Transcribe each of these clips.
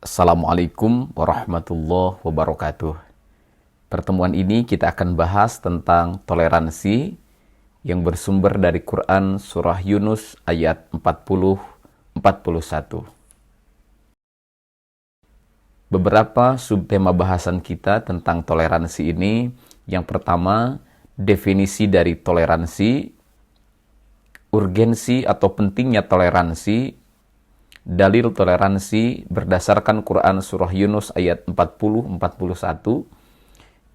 Assalamualaikum warahmatullahi wabarakatuh. Pertemuan ini kita akan bahas tentang toleransi yang bersumber dari Quran Surah Yunus ayat 40-41. Beberapa subtema bahasan kita tentang toleransi ini. Yang pertama, definisi dari toleransi, urgensi atau pentingnya toleransi, dalil toleransi berdasarkan Quran Surah Yunus ayat 40-41,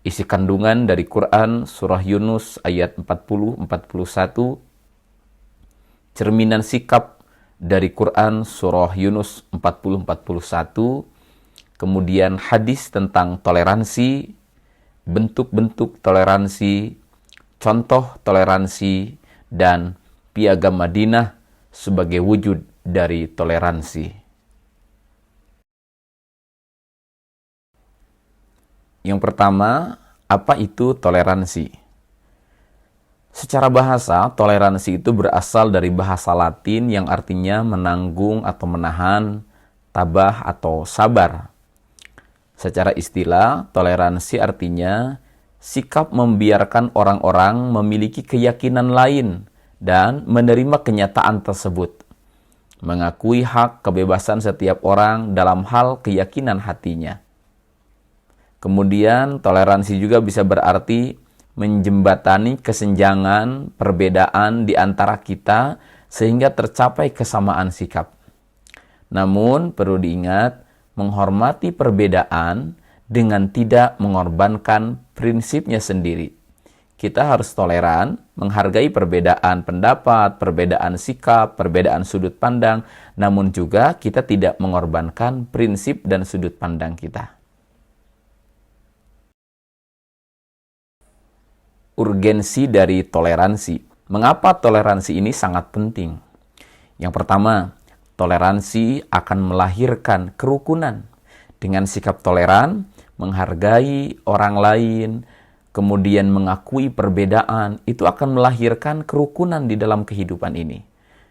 isi kandungan dari Quran Surah Yunus ayat 40-41, cerminan sikap dari Quran Surah Yunus 40-41, kemudian hadis tentang toleransi, bentuk-bentuk toleransi, contoh toleransi, dan piagam Madinah sebagai wujud dari toleransi. Yang pertama, apa itu toleransi? Secara bahasa, toleransi itu berasal dari bahasa Latin yang artinya menanggung atau menahan, tabah atau sabar. Secara istilah, toleransi artinya sikap membiarkan orang-orang memiliki keyakinan lain dan menerima kenyataan tersebut. Mengakui hak kebebasan setiap orang dalam hal keyakinan hatinya. Kemudian, toleransi juga bisa berarti menjembatani kesenjangan, perbedaan di antara kita sehingga tercapai kesamaan sikap. Namun, perlu diingat, menghormati perbedaan dengan tidak mengorbankan prinsipnya sendiri. Kita harus toleran, menghargai perbedaan pendapat, perbedaan sikap, perbedaan sudut pandang, namun juga kita tidak mengorbankan prinsip dan sudut pandang kita. Urgensi dari toleransi. Mengapa toleransi ini sangat penting? Yang pertama, toleransi akan melahirkan kerukunan. Dengan sikap toleran, menghargai orang lain, kemudian mengakui perbedaan, itu akan melahirkan kerukunan di dalam kehidupan ini.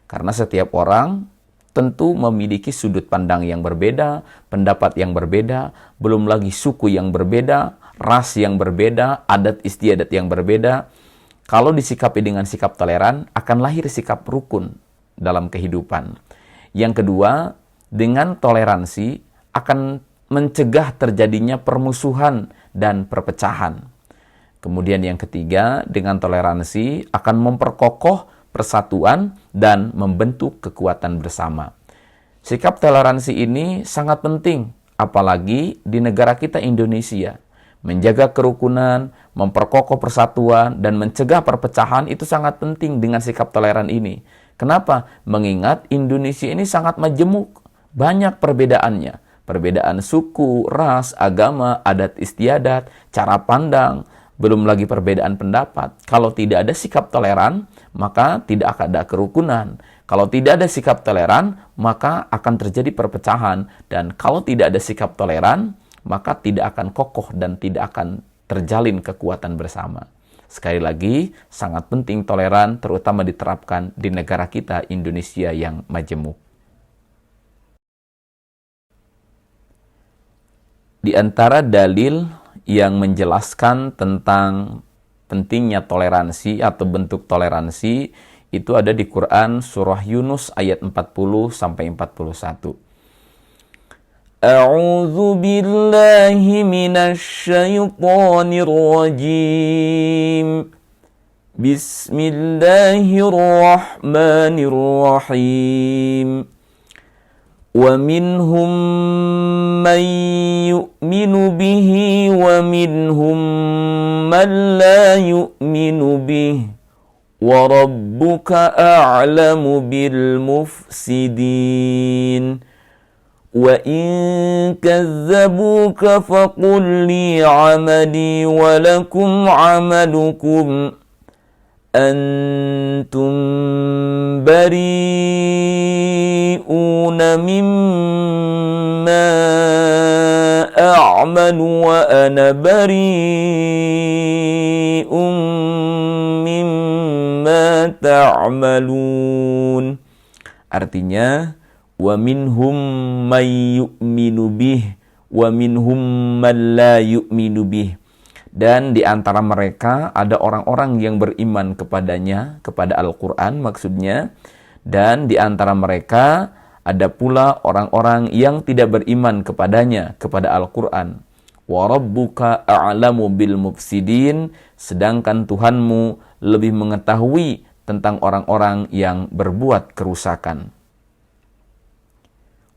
Karena setiap orang tentu memiliki sudut pandang yang berbeda, pendapat yang berbeda, belum lagi suku yang berbeda, ras yang berbeda, adat istiadat yang berbeda. Kalau disikapi dengan sikap toleran, akan lahir sikap rukun dalam kehidupan. Yang kedua, dengan toleransi akan mencegah terjadinya permusuhan dan perpecahan. Kemudian yang ketiga, dengan toleransi akan memperkokoh persatuan dan membentuk kekuatan bersama. Sikap toleransi ini sangat penting, apalagi di negara kita Indonesia. Menjaga kerukunan, memperkokoh persatuan, dan mencegah perpecahan itu sangat penting dengan sikap toleran ini. Kenapa? Mengingat Indonesia ini sangat majemuk, banyak perbedaannya. Perbedaan suku, ras, agama, adat istiadat, cara pandang, belum lagi perbedaan pendapat. Kalau tidak ada sikap toleran, maka tidak akan ada kerukunan. Kalau tidak ada sikap toleran, maka akan terjadi perpecahan. Dan kalau tidak ada sikap toleran, maka tidak akan kokoh dan tidak akan terjalin kekuatan bersama. Sekali lagi, sangat penting toleran, terutama diterapkan di negara kita, Indonesia yang majemuk. Di antara dalil yang menjelaskan tentang pentingnya toleransi atau bentuk toleransi itu ada di Quran Surah Yunus ayat 40-41. A'udzu billahi minasy syaithanir rajim. Bismillahirrahmanirrahim. وَمِنْهُمْ مَنْ يُؤْمِنُ بِهِ وَمِنْهُمْ مَنْ لَا يُؤْمِنُ بِهِ وَرَبُّكَ أَعْلَمُ بِالْمُفْسِدِينَ وَإِنْ كَذَّبُوكَ فَقُلْ لِي عَمَلِي وَلَكُمْ عَمَلُكُمْ أَنْتُمْ بَرِيئُونَ مِمَّا أَعْمَلُ وَأَنَا بَرِيءٌ مِمَّا تَعْمَلُونَ. Artinya, wa minhum may yu'minu bih wa minhum man la yu'minu bih. Dan di antara mereka ada orang-orang yang beriman kepadanya, kepada Al-Quran maksudnya, dan di antara mereka ada pula orang-orang yang tidak beriman kepadanya, kepada Al-Quran. Wa rabbuka a'lamu bil mufsidin, sedangkan Tuhanmu lebih mengetahui tentang orang-orang yang berbuat kerusakan.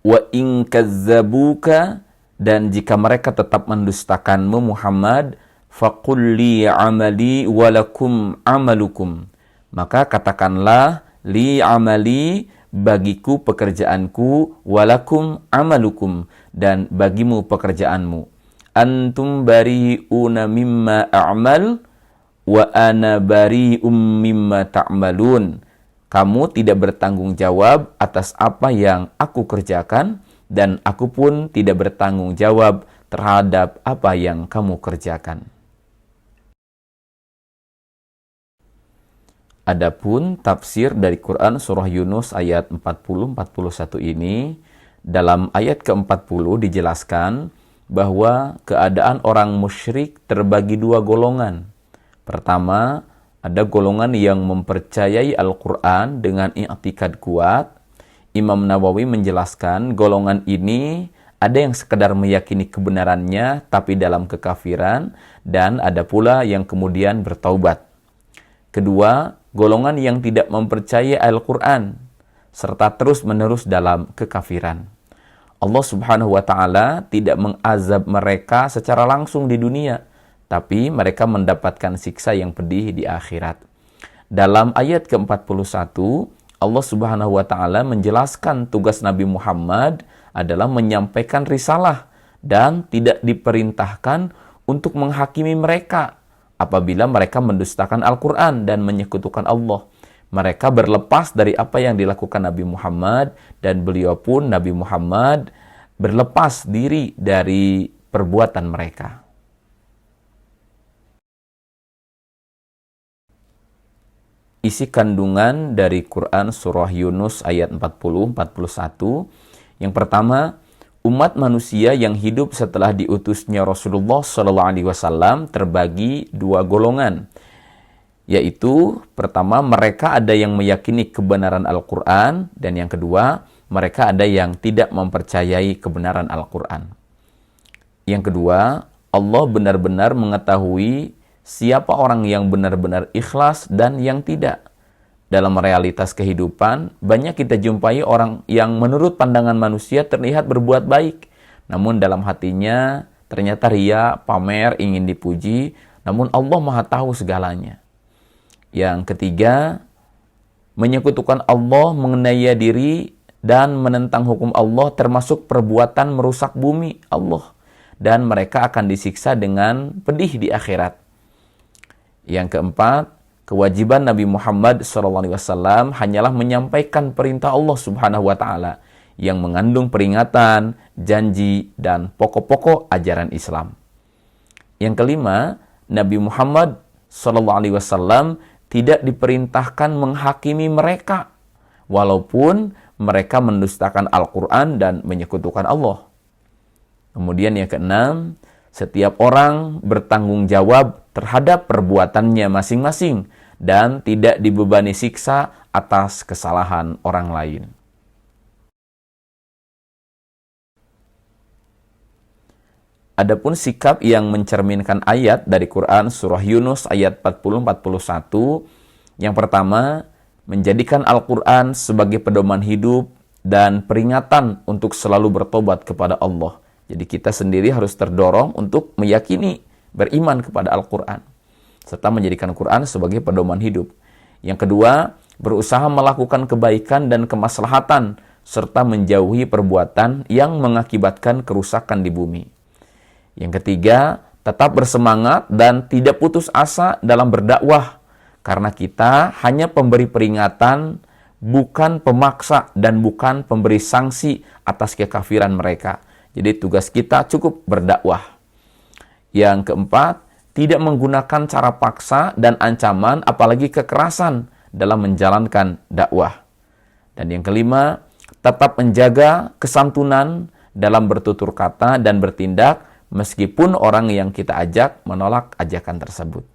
Wa in kazzabuka, dan jika mereka tetap mendustakanmu Muhammad, faqul li amali walakum amalukum, maka katakanlah li amali, bagiku pekerjaanku, walakum amalukum, dan bagimu pekerjaanmu. Antum bari'una mimma a'mal wa ana bari'um mimma ta'malun. Kamu tidak bertanggung jawab atas apa yang aku kerjakan, dan aku pun tidak bertanggung jawab terhadap apa yang kamu kerjakan. Adapun tafsir dari Quran surah Yunus ayat 40-41 ini, dalam ayat ke-40 dijelaskan bahwa keadaan orang musyrik terbagi dua golongan. Pertama, ada golongan yang mempercayai Al-Quran dengan i'tikad kuat. Imam Nawawi menjelaskan golongan ini ada yang sekedar meyakini kebenarannya tapi dalam kekafiran, dan ada pula yang kemudian bertaubat. Kedua, golongan yang tidak mempercayai Al-Quran serta terus-menerus dalam kekafiran. Allah Subhanahu wa Ta'ala tidak mengazab mereka secara langsung di dunia, tapi mereka mendapatkan siksa yang pedih di akhirat. Dalam ayat ke-41, Allah Subhanahu wa Ta'ala menjelaskan tugas Nabi Muhammad adalah menyampaikan risalah dan tidak diperintahkan untuk menghakimi mereka apabila mereka mendustakan Al-Quran dan menyekutukan Allah. Mereka berlepas dari apa yang dilakukan Nabi Muhammad, dan beliau pun, Nabi Muhammad, berlepas diri dari perbuatan mereka. Isi kandungan dari Quran surah Yunus ayat 40-41. Yang pertama, umat manusia yang hidup setelah diutusnya Rasulullah SAW terbagi dua golongan. Yaitu, pertama, mereka ada yang meyakini kebenaran Al-Quran, dan yang kedua, mereka ada yang tidak mempercayai kebenaran Al-Quran. Yang kedua, Allah benar-benar mengetahui siapa orang yang benar-benar ikhlas dan yang tidak. Dalam realitas kehidupan, banyak kita jumpai orang yang menurut pandangan manusia terlihat berbuat baik, namun dalam hatinya ternyata ria, pamer, ingin dipuji, namun Allah Maha tahu segalanya. Yang ketiga, menyekutukan Allah, menganiaya diri, dan menentang hukum Allah termasuk perbuatan merusak bumi Allah, dan mereka akan disiksa dengan pedih di akhirat. Yang keempat, kewajiban Nabi Muhammad SAW hanyalah menyampaikan perintah Allah Subhanahu wa Ta'ala yang mengandung peringatan, janji, dan pokok-pokok ajaran Islam. Yang kelima, Nabi Muhammad SAW tidak diperintahkan menghakimi mereka, walaupun mereka mendustakan Al-Quran dan menyekutukan Allah. Kemudian yang keenam, setiap orang bertanggung jawab terhadap perbuatannya masing-masing dan tidak dibebani siksa atas kesalahan orang lain. Adapun sikap yang mencerminkan ayat dari Quran surah Yunus ayat 40-41, yang pertama, menjadikan Al-Quran sebagai pedoman hidup dan peringatan untuk selalu bertobat kepada Allah. Jadi kita sendiri harus terdorong untuk meyakini, beriman kepada Al-Quran, serta menjadikan Quran sebagai pedoman hidup. Yang kedua, berusaha melakukan kebaikan dan kemaslahatan, serta menjauhi perbuatan yang mengakibatkan kerusakan di bumi. Yang ketiga, tetap bersemangat dan tidak putus asa dalam berdakwah, karena kita hanya pemberi peringatan, bukan pemaksa dan bukan pemberi sanksi atas kekafiran mereka. Jadi tugas kita cukup berdakwah. Yang keempat, tidak menggunakan cara paksa dan ancaman, apalagi kekerasan dalam menjalankan dakwah. Dan yang kelima, tetap menjaga kesantunan dalam bertutur kata dan bertindak meskipun orang yang kita ajak menolak ajakan tersebut.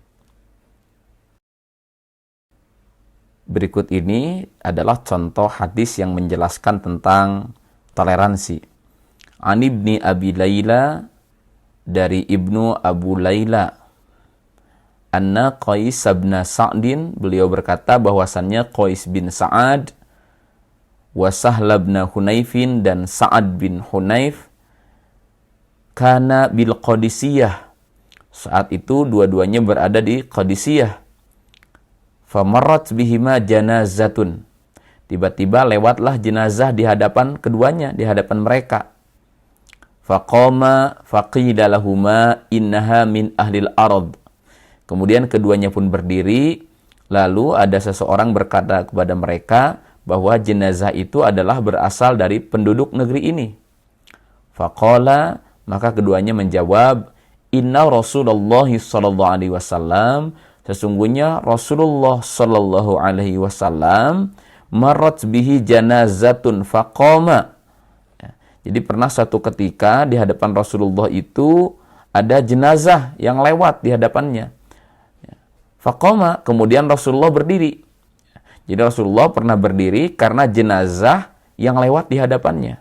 Berikut ini adalah contoh hadis yang menjelaskan tentang toleransi. An Ibni Abi Layla, dari Ibnu Abu Layla, anna Qais bin Sa'din, beliau berkata bahwasannya Qais bin Sa'ad wa Sahl bin Hunayfin dan Sa'ad bin Hunayf kana bil Qadisiyah, saat itu dua-duanya berada di Qadisiyah. Famarrat bihima janazatun, tiba-tiba lewatlah jenazah di hadapan keduanya, di hadapan mereka. Faqama faqila lahuma innaha min ahlil ard, kemudian keduanya pun berdiri, lalu ada seseorang berkata kepada mereka bahwa jenazah itu adalah berasal dari penduduk negeri ini. Faqala, maka keduanya menjawab, inna Rasulullah sallallahu alaihi wasallam, sesungguhnya Rasulullah sallallahu alaihi wasallam marrat bihi janazatun faqama. Jadi pernah suatu ketika di hadapan Rasulullah itu ada jenazah yang lewat di hadapannya. Faqama, kemudian Rasulullah berdiri. Jadi Rasulullah pernah berdiri karena jenazah yang lewat di hadapannya.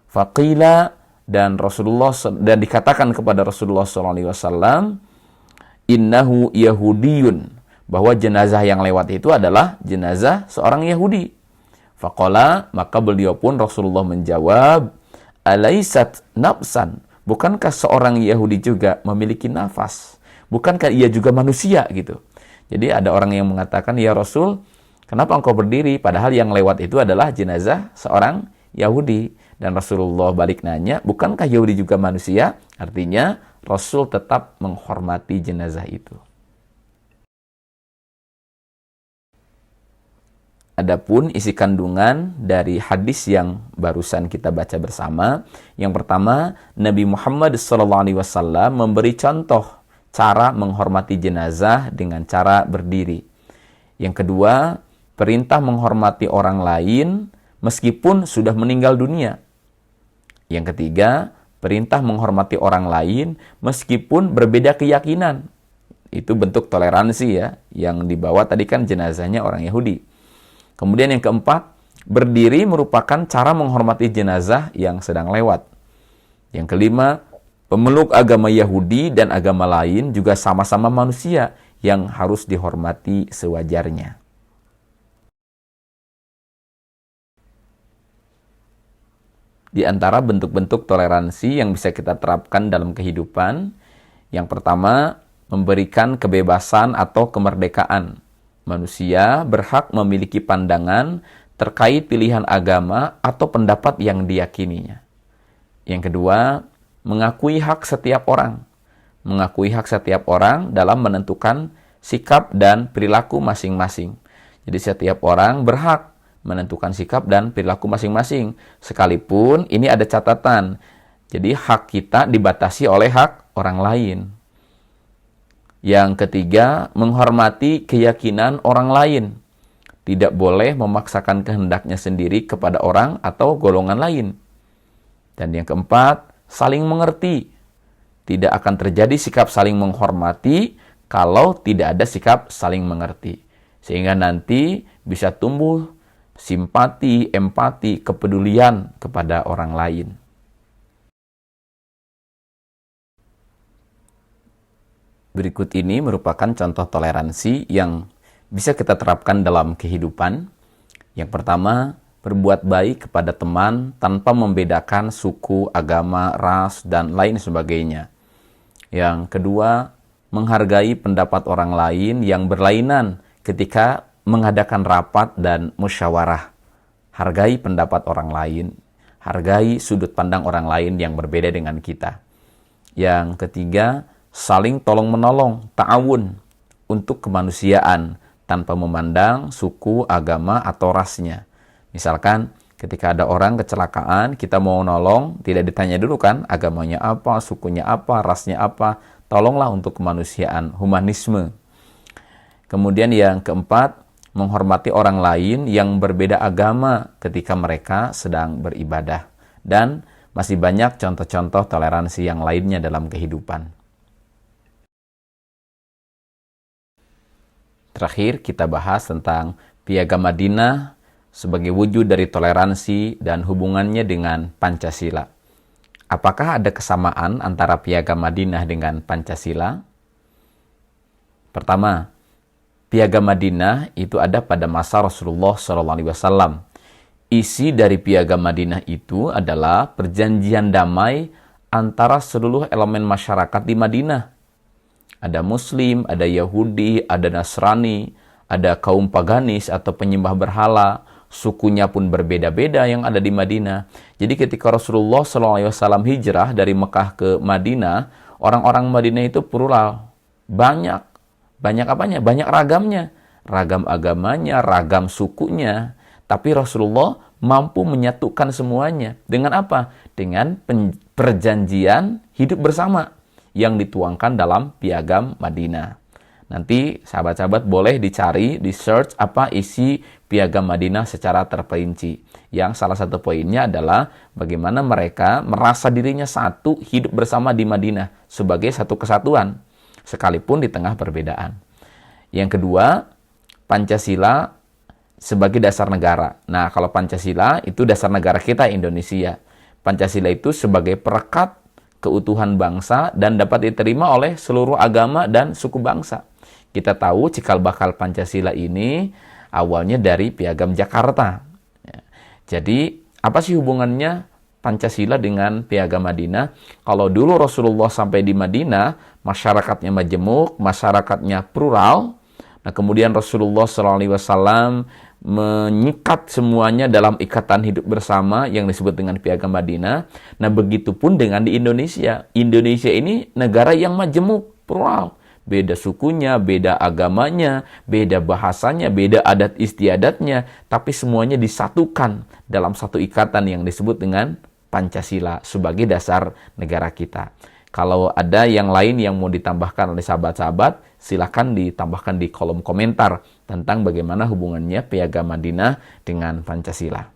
Faqila, dan dikatakan kepada Rasulullah SAW, innahu yahudiyun, bahwa jenazah yang lewat itu adalah jenazah seorang Yahudi. Faqala, maka beliau pun Rasulullah menjawab, alaisat nafsan, bukankah seorang Yahudi juga memiliki nafas? Bukankah ia juga manusia gitu? Jadi ada orang yang mengatakan, ya Rasul, kenapa engkau berdiri? Padahal yang lewat itu adalah jenazah seorang Yahudi. Dan Rasulullah balik nanya, bukankah Yahudi juga manusia? Artinya Rasul tetap menghormati jenazah itu. Adapun isi kandungan dari hadis yang barusan kita baca bersama, yang pertama, Nabi Muhammad SAW memberi contoh cara menghormati jenazah dengan cara berdiri. Yang kedua, perintah menghormati orang lain meskipun sudah meninggal dunia. Yang ketiga, perintah menghormati orang lain meskipun berbeda keyakinan. Itu bentuk toleransi ya, yang dibawa tadi kan jenazahnya orang Yahudi. Kemudian yang keempat, berdiri merupakan cara menghormati jenazah yang sedang lewat. Yang kelima, pemeluk agama Yahudi dan agama lain juga sama-sama manusia yang harus dihormati sewajarnya. Di antara bentuk-bentuk toleransi yang bisa kita terapkan dalam kehidupan, yang pertama, memberikan kebebasan atau kemerdekaan. Manusia berhak memiliki pandangan terkait pilihan agama atau pendapat yang diyakininya. Yang kedua, mengakui hak setiap orang. Mengakui hak setiap orang dalam menentukan sikap dan perilaku masing-masing. Jadi setiap orang berhak menentukan sikap dan perilaku masing-masing. Sekalipun ini ada catatan. Jadi hak kita dibatasi oleh hak orang lain. Yang ketiga, menghormati keyakinan orang lain. Tidak boleh memaksakan kehendaknya sendiri kepada orang atau golongan lain. Dan yang keempat, saling mengerti. Tidak akan terjadi sikap saling menghormati kalau tidak ada sikap saling mengerti. Sehingga nanti bisa tumbuh simpati, empati, kepedulian kepada orang lain. Berikut ini merupakan contoh toleransi yang bisa kita terapkan dalam kehidupan. Yang pertama, berbuat baik kepada teman tanpa membedakan suku, agama, ras, dan lain sebagainya. Yang kedua, menghargai pendapat orang lain yang berlainan ketika mengadakan rapat dan musyawarah. Hargai pendapat orang lain, hargai sudut pandang orang lain yang berbeda dengan kita. Yang ketiga, saling tolong-menolong, ta'awun, untuk kemanusiaan, tanpa memandang suku, agama, atau rasnya. Misalkan, ketika ada orang kecelakaan, kita mau nolong, tidak ditanya dulu kan, agamanya apa, sukunya apa, rasnya apa, tolonglah untuk kemanusiaan, humanisme. Kemudian yang keempat, menghormati orang lain yang berbeda agama ketika mereka sedang beribadah. Dan masih banyak contoh-contoh toleransi yang lainnya dalam kehidupan. Terakhir, kita bahas tentang Piagam Madinah sebagai wujud dari toleransi dan hubungannya dengan Pancasila. Apakah ada kesamaan antara Piagam Madinah dengan Pancasila? Pertama, Piagam Madinah itu ada pada masa Rasulullah SAW. Isi dari Piagam Madinah itu adalah perjanjian damai antara seluruh elemen masyarakat di Madinah. Ada Muslim, ada Yahudi, ada Nasrani, ada kaum paganis atau penyembah berhala, sukunya pun berbeda-beda yang ada di Madinah. Jadi ketika Rasulullah SAW hijrah dari Mekah ke Madinah, orang-orang Madinah itu plural. Banyak apanya? Banyak ragamnya. Ragam agamanya, ragam sukunya. Tapi Rasulullah mampu menyatukan semuanya. Dengan apa? Dengan perjanjian hidup bersama yang dituangkan dalam Piagam Madinah. Nanti sahabat-sahabat boleh dicari, di search apa isi Piagam Madinah secara terperinci. Yang salah satu poinnya adalah bagaimana mereka merasa dirinya satu, hidup bersama di Madinah sebagai satu kesatuan, sekalipun di tengah perbedaan. Yang kedua, Pancasila sebagai dasar negara. Nah, kalau Pancasila itu dasar negara kita Indonesia. Pancasila itu sebagai perekat keutuhan bangsa dan dapat diterima oleh seluruh agama dan suku bangsa. Kita tahu cikal bakal Pancasila ini awalnya dari Piagam Jakarta. Jadi, apa sih hubungannya Pancasila dengan Piagam Madinah? Kalau dulu Rasulullah sampai di Madinah, masyarakatnya majemuk, masyarakatnya plural. Nah, kemudian Rasulullah SAW menyikat semuanya dalam ikatan hidup bersama yang disebut dengan Piagam Madinah. Nah, begitupun dengan di Indonesia. Indonesia ini negara yang majemuk, plural. Beda sukunya, beda agamanya, beda bahasanya, beda adat istiadatnya, tapi semuanya disatukan dalam satu ikatan yang disebut dengan Pancasila sebagai dasar negara kita. Kalau ada yang lain yang mau ditambahkan oleh sahabat-sahabat, silakan ditambahkan di kolom komentar tentang bagaimana hubungannya Piagam Madinah dengan Pancasila.